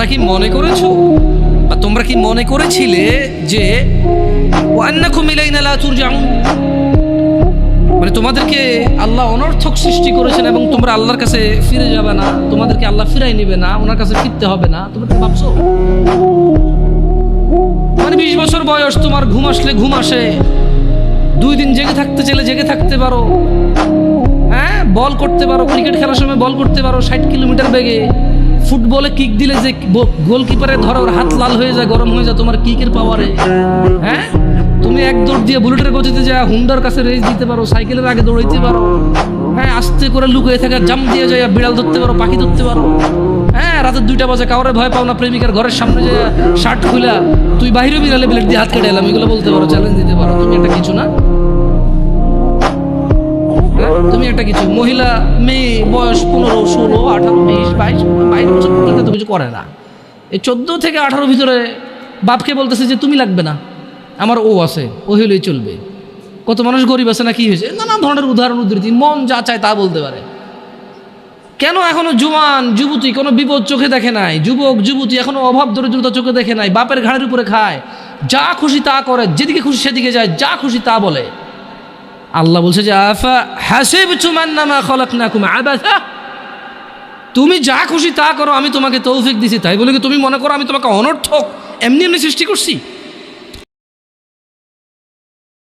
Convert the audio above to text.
তোমরা কি মনে করেছো বা তোমরা কি মনে করেছিলে যে ওয়ান্নাকুম ইলাইনা লা তুরজাউন, মানে তোমাদেরকে আল্লাহ অনর্থক সৃষ্টি করেছেন এবং তোমরা আল্লাহর কাছে ফিরে যাবে না, তোমাদেরকে আল্লাহ ফিরাই নিবে না, ওনার কাছে ফিরতে হবে না, তোমরা কি ভাবছো? মানে 20 বছর বয়স, তোমার ঘুম আসলে ঘুম আসে, 2 দিন জেগে থাকতে চাইলে জেগে থাকতে পারো, হ্যাঁ বল করতে পারো, ক্রিকেট খেলার সময় বল করতে পারো 60 কিলোমিটার বেগে, ফুটবলে কিক দিলে যে গোলকিপারে ধরো ওর হাত লাল হয়ে যায়, গরম হয়ে যায় তোমার কিকের পাওয়ারে, হ্যাঁ তুমি এক দৌড় দিয়ে বুলেটের গতিতে যা হুন্ডার কাছে রেস দিতে পারো, সাইকেলের আগে দৌড়াইতে পারো, হ্যাঁ আস্তে করে লুকিয়ে থাকা জাম দিয়ে যায় বিড়াল ধরতে পারো, পাখি ধরতে পারো, হ্যাঁ রাতের 2টা বাজে কাউরে ভয় পাও না, প্রেমিকার ঘরের সামনে যে শার্ট খুলা তুই বাইরে বিড়ালে বিলেট দিয়ে হাত কেটে এলাম, এগুলো বলতে পারো, চ্যালেঞ্জ দিতে পারো, তুমি একটা কিছু না? তুমি একটা কিছু মহিলা মেয়ে বয়স 15, 16, 18, 20, 22 বছর পর্যন্ত তো কিছু করে না, এই 14 থেকে 18 ভিতরে বাপকে বলতেছে যে তুমি লাগবে না, আমার ও আছে, ও হলেই চলবে। কত মানুষ গরিব আছে না, কি হয়েছে, নানা ধরনের উদাহরণ উদ্ধৃতি, মন যা চায় তা বলতে পারে। কেন এখনো জোয়ান যুবতী কোনো বিপদ চোখে দেখে নাই, যুবক যুবতী এখনো অভাব দরিদ্রতা চোখে দেখে নাই, বাপের ঘাড়ের উপরে খায়, যা খুশি তা করে, যেদিকে খুশি সেদিকে যায়, যা খুশি তা বলে। আল্লাহ বলছে যে আফা হাসিবতুম আন্নামা খলাকনাকুম আবাসা, তুমি যা খুশি তা করো, আমি তোমাকে তৌফিক দিছি, তাই বলে কি তুমি মনে করো আমি তোমাকে অনর্থক এমনি এমনি সৃষ্টি করছি?